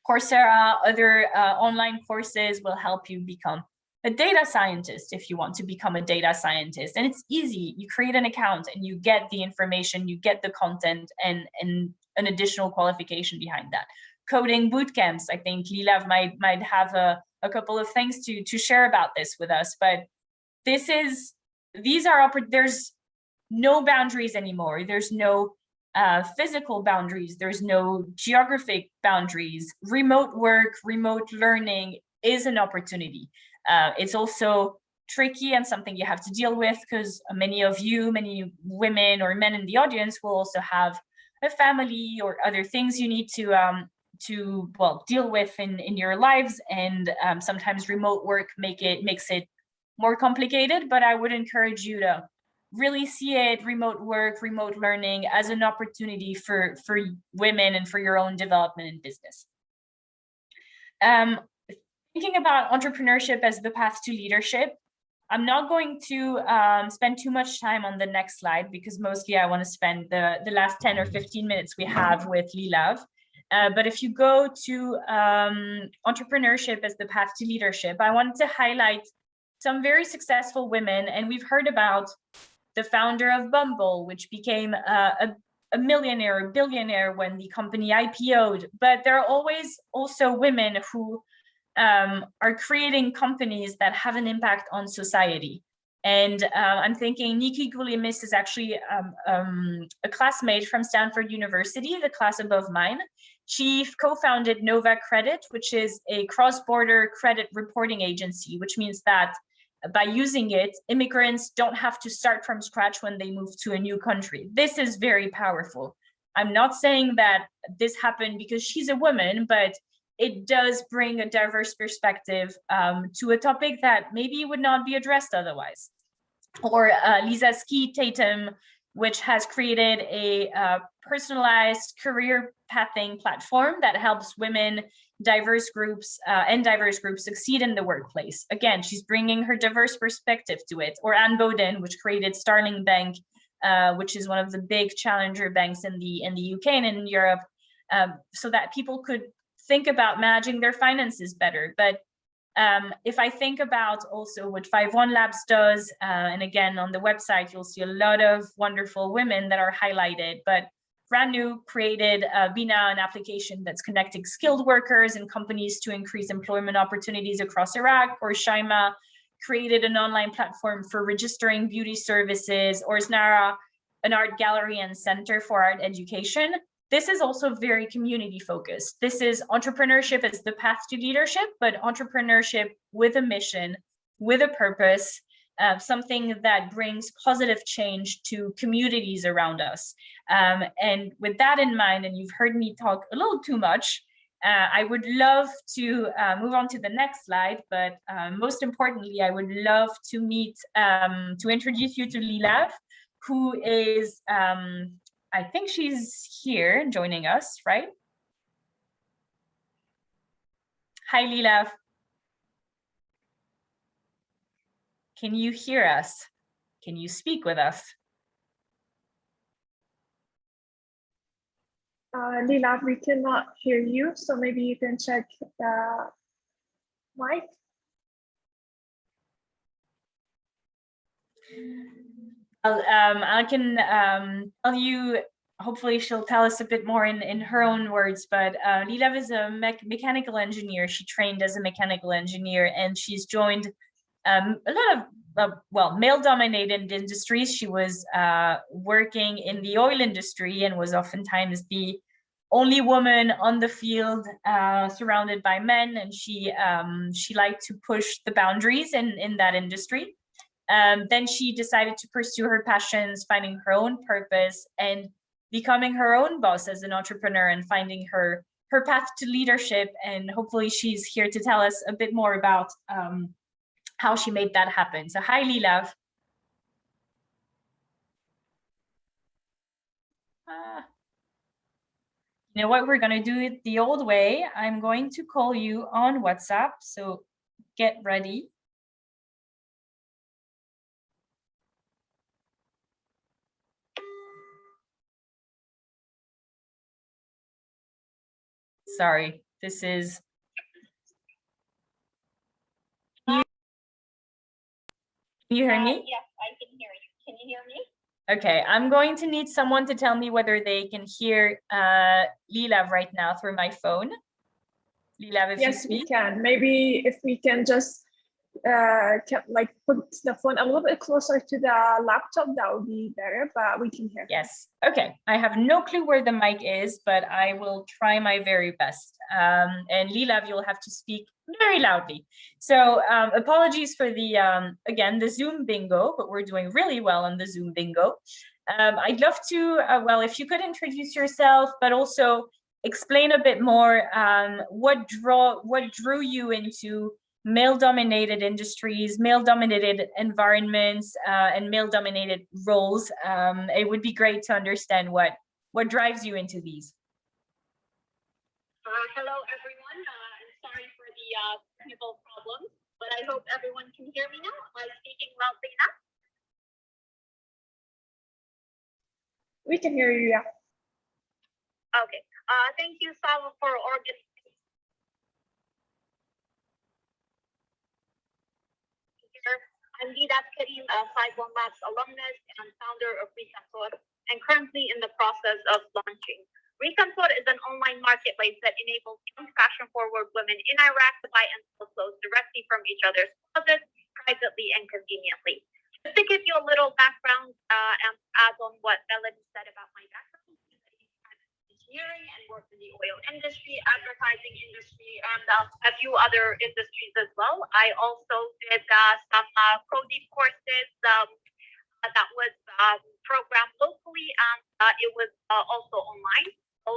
Coursera, other online courses will help you become a data scientist if you want to become a data scientist. And it's easy. You create an account and you get the information, you get the content, and an additional qualification behind that. Coding bootcamps. I think Lila might have a couple of things to share about this with us, but there's no boundaries anymore. There's no physical boundaries. There's no geographic boundaries. Remote work, remote learning, is an opportunity. It's also tricky and something you have to deal with, because many women or men in the audience will also have a family or other things you need to deal with in your lives, and sometimes remote work makes it more complicated. But I would encourage you to really see it, remote work, remote learning, as an opportunity for women and for your own development in business. Thinking about entrepreneurship as the path to leadership, I'm not going to spend too much time on the next slide, because mostly I want to spend the last 10 or 15 minutes we have with Lila. But if you go to entrepreneurship as the path to leadership, I wanted to highlight some very successful women. And we've heard about the founder of Bumble, which became a millionaire, a billionaire when the company IPO'd. But there are always also women who are creating companies that have an impact on society. And I'm thinking Nikki Goulimis is actually a classmate from Stanford University, the class above mine. She co-founded Nova Credit, which is a cross-border credit reporting agency, which means that by using it, immigrants don't have to start from scratch when they move to a new country. This is very powerful. I'm not saying that this happened because she's a woman, but it does bring a diverse perspective to a topic that maybe would not be addressed otherwise. Or Lisa Ski Tatum, which has created a personalized career pathing platform that helps women, diverse groups succeed in the workplace. Again, she's bringing her diverse perspective to it. Or Anne Bowden, which created Starling Bank, which is one of the big challenger banks in the UK and in Europe, so that people could think about managing their finances better. But if I think about also what 51 Labs does, and again, on the website, you'll see a lot of wonderful women that are highlighted, but Ranu created Bina, an application that's connecting skilled workers and companies to increase employment opportunities across Iraq. Or Shaima created an online platform for registering beauty services. Or Znara, an art gallery and center for art education. This is also very community focused. This is entrepreneurship as the path to leadership, but entrepreneurship with a mission, with a purpose, something that brings positive change to communities around us. And with that in mind, and you've heard me talk a little too much, I would love to move on to the next slide, but most importantly, I would love to to introduce you to Lila, who is, I think she's here joining us, right? Hi, Lila. Can you hear us? Can you speak with us? Lila, we cannot hear you, so maybe you can check the mic. I can tell you, hopefully she'll tell us a bit more in her own words, but Lila is a mechanical engineer. She trained as a mechanical engineer, and she's joined a lot of, male-dominated industries. She was working in the oil industry and was oftentimes the only woman on the field, surrounded by men, and she liked to push the boundaries in that industry. Then she decided to pursue her passions, finding her own purpose and becoming her own boss as an entrepreneur and finding her path to leadership. And hopefully she's here to tell us a bit more about how she made that happen. So hi, Lila. You know what, we're gonna do it the old way. I'm going to call you on WhatsApp, so get ready. Sorry, this is. Can you hear me? Yes, I can hear you. Can you hear me? Okay, I'm going to need someone to tell me whether they can hear Lila right now through my phone. Lila, if yes, we can. Maybe if we can just can like put the phone a little bit closer to the laptop, that would be better, but we can hear. Yes. Okay. I have no clue where the mic is, but I will try my very best. And Lila, you'll have to speak very loudly. So apologies for the, again, the Zoom bingo, but we're doing really well on the Zoom bingo. I'd love to, well, if you could introduce yourself, but also explain a bit more what drew you into male-dominated industries, male-dominated environments, and male-dominated roles. It would be great to understand what drives you into these. Hello, everyone. I'm sorry for the technical problems, but I hope everyone can hear me now. Am I speaking loudly enough? We can hear you, yeah. Okay. Thank you, Sava, for organizing. I'm Lila Karim, a 51 Labs alumnus and founder of Recantor, and currently in the process of launching. Recantor is an online marketplace that enables young fashion-forward women in Iraq to buy and sell clothes directly from each other's closets, privately and conveniently. Just to give you a little background and add on what Mélanie said about my background, engineering and worked in the oil industry, advertising industry, and a few other industries as well. I also did some coding courses that was programmed locally, and it was also online. So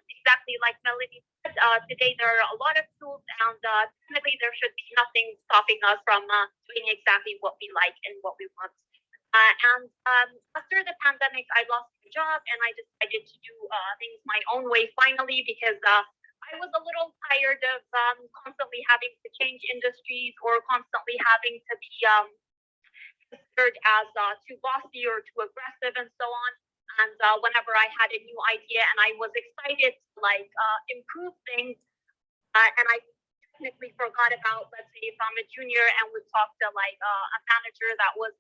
exactly like Mélanie said, today there are a lot of tools, and technically there should be nothing stopping us from doing exactly what we like and what we want. And after the pandemic, I lost my job, and I decided to do things my own way finally, because I was a little tired of constantly having to change industries or constantly having to be considered as too bossy or too aggressive and so on. And whenever I had a new idea and I was excited to improve things, and I technically forgot about, let's say, if I'm a junior and would talk to a manager that was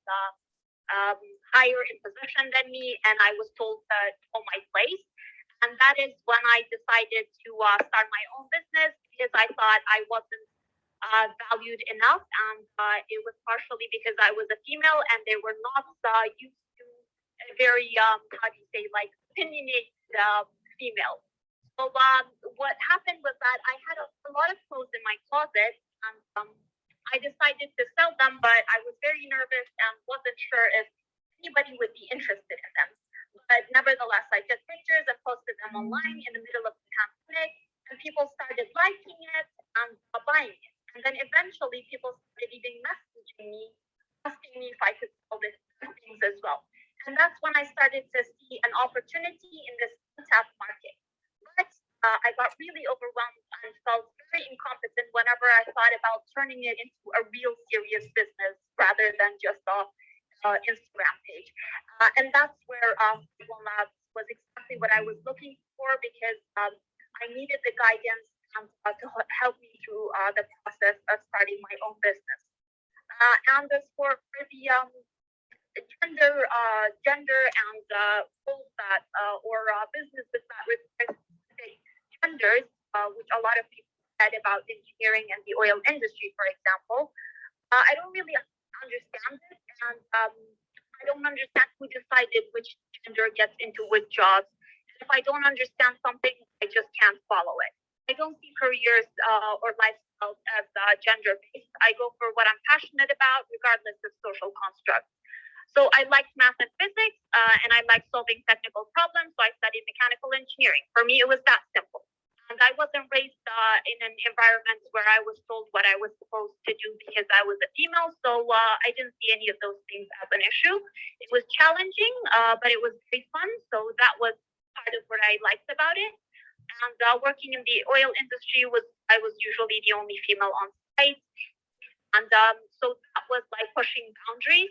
higher in position than me, and I was told to hold my place. And that is when I decided to start my own business, because I thought I wasn't valued enough, and it was partially because I was a female and they were not used to a very opinionated female. So what happened was that I had a lot of clothes in my closet, and I decided to sell them, but I was very nervous and wasn't sure if anybody would be interested in them. But nevertheless, I took pictures and posted them online in the middle of the pandemic, and people started liking it and buying it. And then eventually people started even messaging me, asking me if I could sell these things as well. And that's when I started to see an opportunity in this untapped market. But I got really overwhelmed and felt very incompetent whenever I thought about turning it into a real serious business rather than just a Instagram page. And that's where One Labs was exactly what I was looking for, because I needed the guidance to help me through the process of starting my own business. And as for the gender and roles that or businesses that require specific genders, which a lot of people said about engineering and the oil industry, for example, I don't really understand it, and I don't understand who decided which gender gets into which jobs. If I don't understand something, I just can't follow it. I don't see careers or lifestyles as gender-based. I go for what I'm passionate about, regardless of social constructs. So I liked math and physics, and I liked solving technical problems, so I studied mechanical engineering. For me, it was that simple. And I wasn't raised in an environment where I was told what I was supposed to do because I was a female, so I didn't see any of those things as an issue. It was challenging, but it was very fun, so that was part of what I liked about it. And working in the oil industry, I was usually the only female on site, and so that was like pushing boundaries.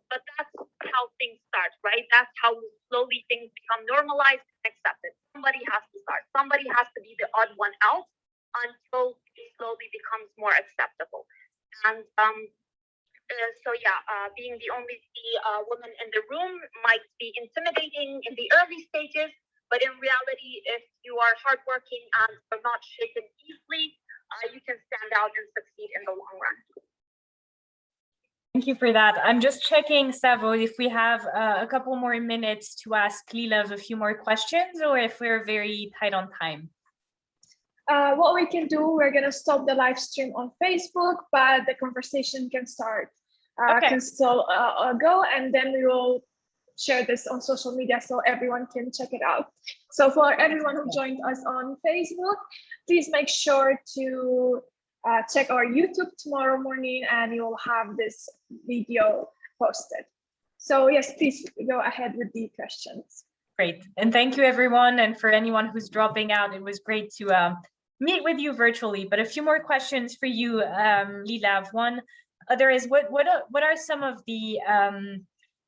But that's how things start, right? That's how slowly things become normalized and accepted. Somebody has to start. Somebody has to be the odd one out until it slowly becomes more acceptable. And being the only woman in the room might be intimidating in the early stages, but in reality, if you are hardworking and are not shaken easily, you can stand out and succeed in the long run. Thank you for that. I'm just checking, Savo, if we have a couple more minutes to ask Lila a few more questions, or if we're very tight on time. What we can do, we're going to stop the live stream on Facebook, but the conversation can start, can still go, and then we will share this on social media so everyone can check it out. So for everyone who joined us on Facebook, please make sure to check our YouTube tomorrow morning, and you'll have this video posted. So yes, please go ahead with the questions. Great, and thank you everyone, and for anyone who's dropping out, it was great to meet with you virtually. But a few more questions for you, Lila. One other is what are some of the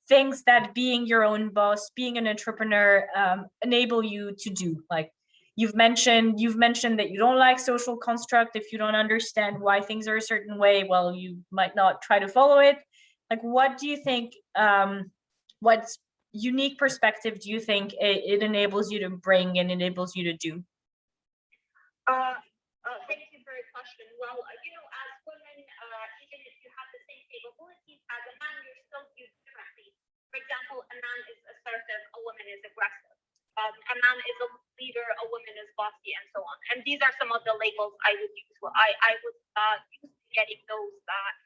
things that being your own boss, being an entrepreneur, enable you to do? Like you've mentioned that you don't like social construct. If you don't understand why things are a certain way, well, you might not try to follow it. Like, what do you think, what unique perspective do you think it enables you to bring and enables you to do? Thank you for your question. Well, as women, even if you have the same capabilities as a man, you're still viewed differently. For example, a man is assertive, a woman is aggressive. A man is a leader, a woman is bossy, and so on. And these are some of the labels I would use. I was used to getting those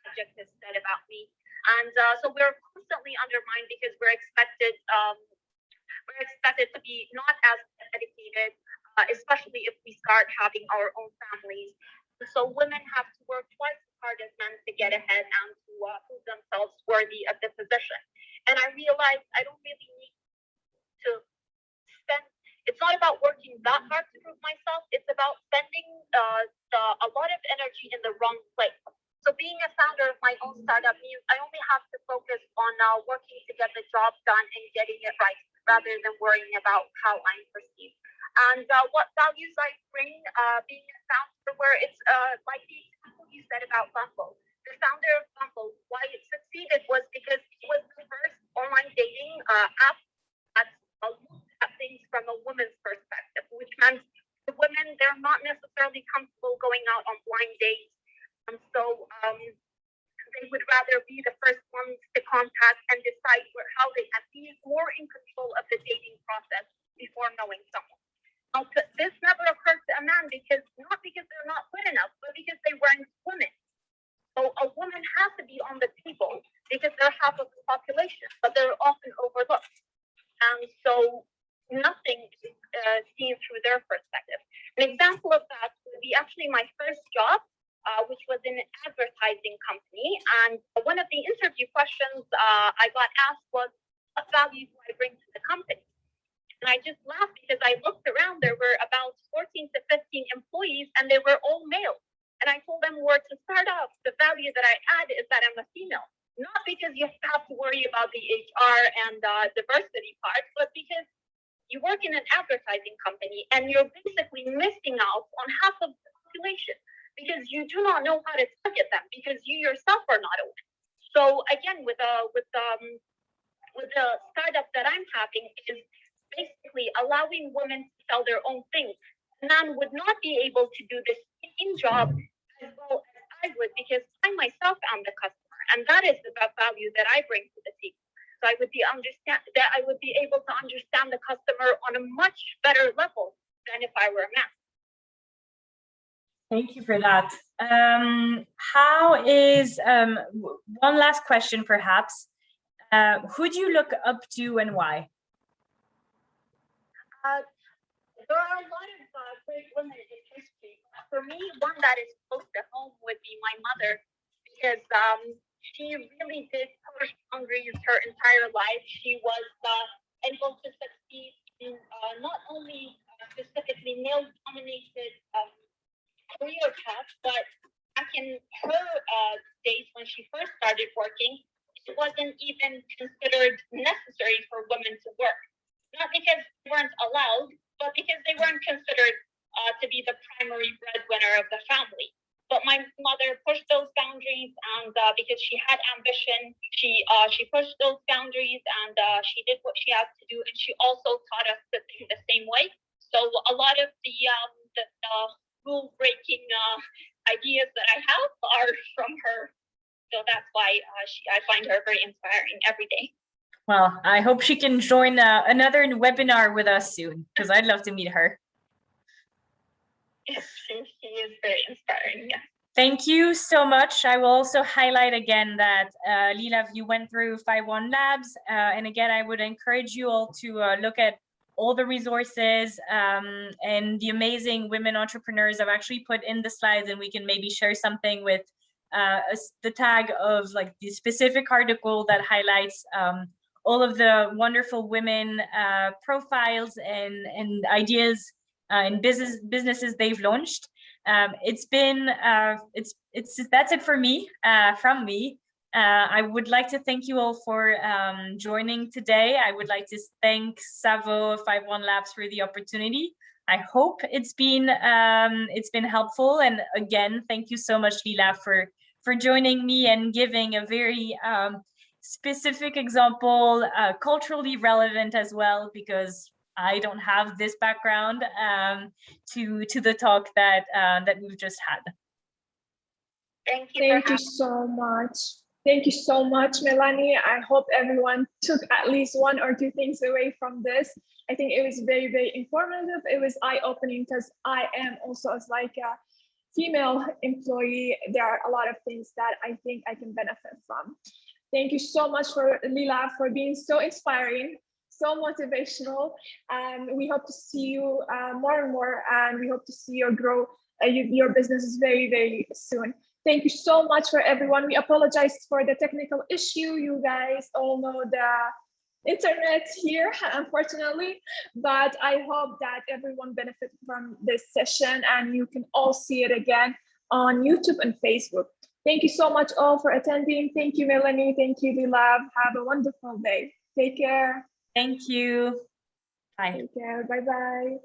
adjectives said about me. And so we're constantly undermined because we're expected to be not as dedicated, especially if we start having our own families. So women have to work twice as hard as men to get ahead and to prove themselves worthy of the position. And I realized I don't really need to spend. It's not about working that hard to prove myself. It's about spending a lot of energy in the wrong place. So being a founder of my own startup means I only have to focus on working to get the job done and getting it right, rather than worrying about how I'm perceived. And what values I bring being a founder, where it's like the example you said about Bumble. The founder of Bumble, why it succeeded was because it was the first online dating app that looked at things from a woman's perspective, which meant the women, they're not necessarily comfortable going out on blind dates. And so they would rather be the first ones to contact and decide how they can be more in control of the dating process before knowing someone. Now, this never occurred to a man not because they're not good enough, but because they weren't women. So a woman has to be on the table because they're half of the population, but they're often overlooked. And so nothing is seen through their perspective. An example of that would be actually my first job, which was in an advertising company. And one of the interview questions I got asked was, what value do I bring to the company? And I just laughed because I looked around, there were about 14 to 15 employees and they were all male. And I told them, where to start off, the value that I add is that I'm a female. Not because you have to worry about the HR and diversity part, but because you work in an advertising company and you're basically missing out on half of the population, because you do not know how to target them, because you yourself are not aware. So again, with the startup that I'm having is basically allowing women to sell their own things. A man would not be able to do this same job as well as I would, because I myself am the customer, and that is the value that I bring to the table. So I would be able to understand the customer on a much better level than if I were a man. Thank you for that. How is, one last question perhaps, who do you look up to and why? There are a lot of great women in history. For me, one that is close to home would be my mother, because she really did push boundaries her entire life. She was able to succeed in not only specifically male-dominated career paths, but back in her days when she first started working, it wasn't even considered necessary for women to work. Not because they weren't allowed, but because they weren't considered to be the primary breadwinner of the family. But my mother pushed those boundaries, and because she had ambition, she pushed those boundaries, and she did what she had to do, and she also taught us to think the same way. So a lot of the rule-breaking ideas that I have are from her. So that's why I find her very inspiring every day. Well, I hope she can join another webinar with us soon, because I'd love to meet her. Yes, she is very inspiring. Yeah. Thank you so much. I will also highlight again that Lila, you went through 5-1 Labs. And again, I would encourage you all to look at all the resources and the amazing women entrepreneurs I've actually put in the slides, and we can maybe share something with the tag of like the specific article that highlights all of the wonderful women profiles and ideas and businesses they've launched. It's been that's it for me from me. I would like to thank you all for joining today. I would like to thank Savo 5-1 Labs for the opportunity. I hope it's been helpful. And again, thank you so much, Lila, for joining me and giving a very specific example, culturally relevant as well, because I don't have this background to the talk that we've just had. Thank you. Thank you so much. Thank you so much, Mélanie. I hope everyone took at least 1 or 2 things away from this. I think it was very, very informative. It was eye-opening because I am also, as like a female employee, there are a lot of things that I think I can benefit from. Thank you so much for Lila for being so inspiring, so motivational, and we hope to see you more and more, and we hope to see you grow your businesses very, very soon. Thank you so much for everyone. We apologize for the technical issue. You guys all know the internet here, unfortunately, but I hope that everyone benefits from this session and you can all see it again on YouTube and Facebook. Thank you so much all for attending. Thank you, Mélanie. Thank you, Lila. Have a wonderful day. Take care. Thank you. Bye. Take care. Bye-bye.